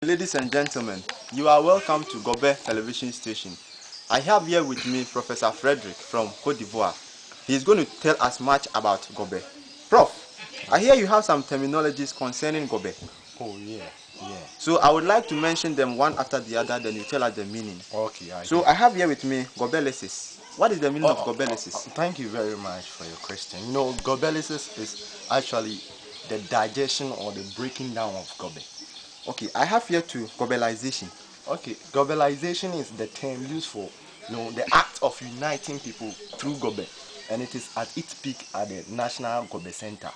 ladies and gentlemen, you are welcome to Gobe Television Station. I have here with me Professor Frederick from Cote d'Ivoire. He is going to tell us much about Gobe. Prof, I hear you have some terminologies concerning Gobe. Oh, yeah. So I would like to mention them one after the other, then you tell us the meaning. Okay. I have here with me gobelesis. What is the meaning of gobelesis? Thank you very much for your question. You know, gobelesis is actually the digestion or the breaking down of gobe. Okay, I have here too gobelization. Okay, gobelization is the term used for, the act of uniting people through gobe, and it is at its peak at the National Gobe Center.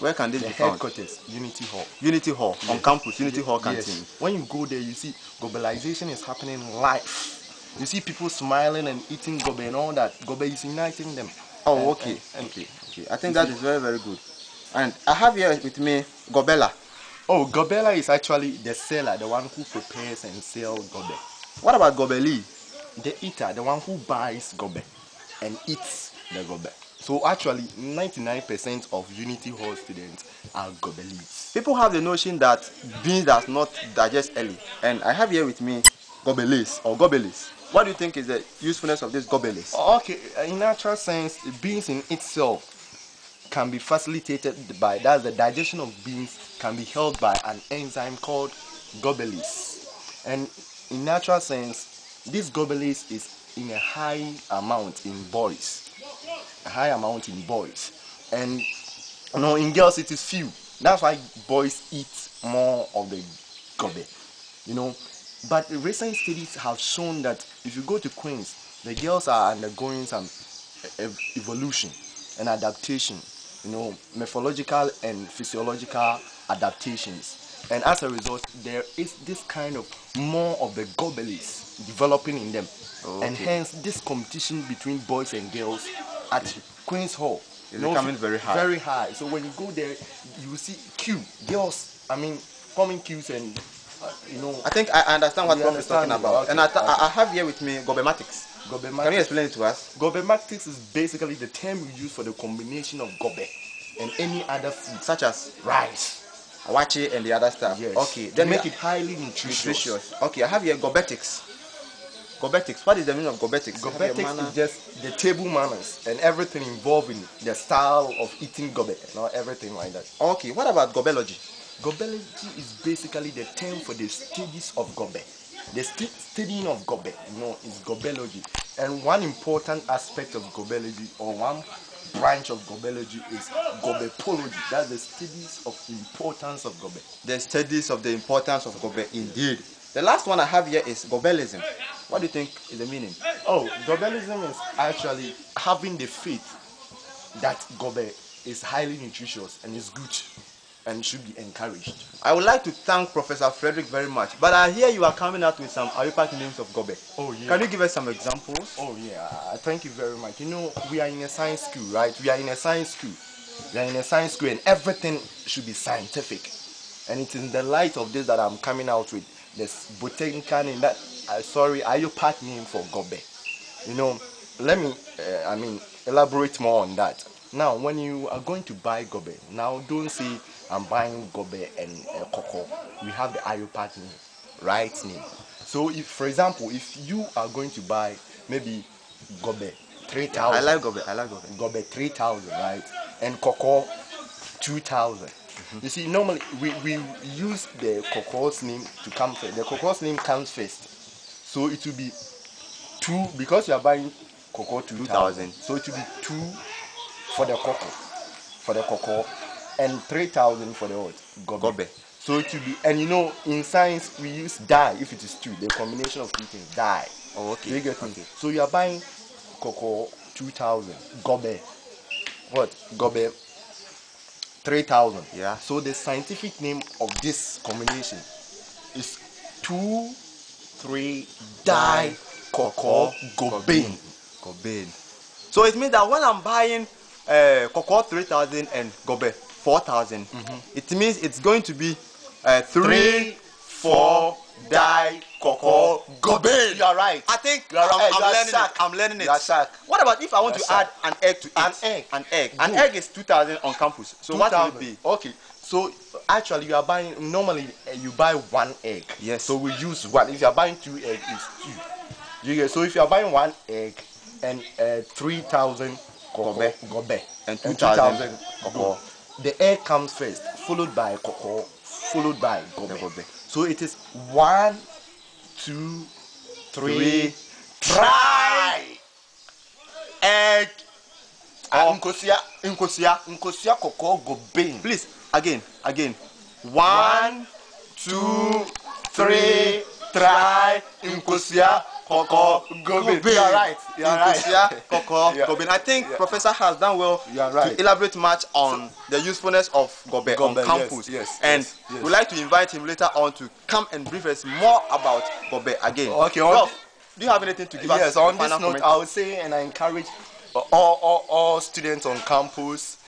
Where can this be found? Headquarters, Unity Hall. Unity Hall, yes. On campus, Unity Hall Canteen. Yes. When you go there, you see gobelization is happening live. You see people smiling and eating gobe and all that. Gobe is uniting them. Oh, okay. I think that is very, very good. And I have here with me gobela. Oh, gobela is actually the seller, the one who prepares and sells gobe. What about gobeli? The eater, the one who buys gobe and eats the gobe. So actually, 99% of Unity Hall students are gobelis. People have the notion that beans does not digest early. And I have here with me gobelis or gobelis. What do you think is the usefulness of this gobelis? Okay, in natural sense, beans in itself can be facilitated by, that's the digestion of beans can be held by an enzyme called gobelis. And in natural sense, this gobelis is in a high amount in boys. And in girls it is few. That's why boys eat more of the gobe. But recent studies have shown that if you go to Queens, the girls are undergoing some evolution and adaptation, morphological and physiological adaptations. And as a result, there is this kind of more of the gobelis developing in them. Okay. And hence this competition between boys and girls at Queens Hall is becoming very high. Very high. So when you go there, you will see girls, forming queues and I think I understand what Prof is talking about. Okay. And I have here with me gobematics. Can you explain it to us? Gobematics is basically the term we use for the combination of gobe and any other food, such as rice, awache, and the other stuff. Yes. Okay. Then make it highly nutritious. Okay, I have here gobetics. Gobetics. What is the meaning of gobetics? Gobetics is just the table manners and everything involving the style of eating gobe, everything like that. Okay. What about gobology? Gobology is basically the term for the studies of gobe. The studying of gobe, is gobology. And one important aspect of gobology, or one branch of gobology, is gobepology. That's the studies of importance of gobe. The studies of the importance of gobe, indeed. The last one I have here is gobelism. What do you think is the meaning? Oh, gobelism is actually having the faith that gobe is highly nutritious and is good and should be encouraged. I would like to thank Professor Frederick very much. But I hear you are coming out with some Ayupak names of gobe. Oh, yeah. Can you give us some examples? Oh, yeah. Thank you very much. We are in a science school, right? We are in a science school and everything should be scientific. And it is in the light of this that I'm coming out with this botanical name, Ayupak name for gobe. Let me, elaborate more on that. Now, when you are going to buy gobe, now don't say I'm buying gobe and cocoa. We have the Ayupak name, right name. So, if, for example, if you are going to buy maybe gobe 3,000, I like gobe. Gobe 3,000, right? And cocoa 2,000. You see, normally we use the cocoa's name to come first. The cocoa's name comes first, so it will be 2 because you are buying cocoa 2,000. So it will be 2 for the cocoa, and 3,000 for the gobe. So it will be, and in science we use dye if it is 2. The combination of 2 things, dye. Oh, okay. You get me? Okay. So you are buying cocoa 2,000, gobe. What? Gobe 3,000. Yeah. So the scientific name of this combination is 2,3 dye cocoa gobe. So it means that when I'm buying cocoa 3,000 and gobe 4,000, it means it's going to be 3, 4 dye cocoa gobe. You are right. I think I'm learning it. You are sharp. What about if I want to add an egg to it? An egg. An egg is 2,000 on campus. So what will it be? Okay. So actually, you are buying normally you buy 1 egg. Yes. So we use one. If you are buying 2 eggs, it's 2. You get, so if you are buying 1 egg and 3,000 gobe And 2,000 cocoa. the egg comes first, followed by cocoa, followed by gobe. Gobe. So it is 1, 2, 3. Try egg. Nkosia cocoa gobe. Please, again. 1, 2, 3. Try nkosia cocoa gobe. You are right. You are Nkosia, right. cocoa, Yeah. gobe. I think Yeah. Professor has done well You are right. to elaborate much on the usefulness of gobe on Gobe, campus. yes, and yes. we'd like to invite him later on to come and brief us more about gobe again. Okay, Prof, do you have anything to give us? Yes, on this final note, comment? I would say and I encourage all students on campus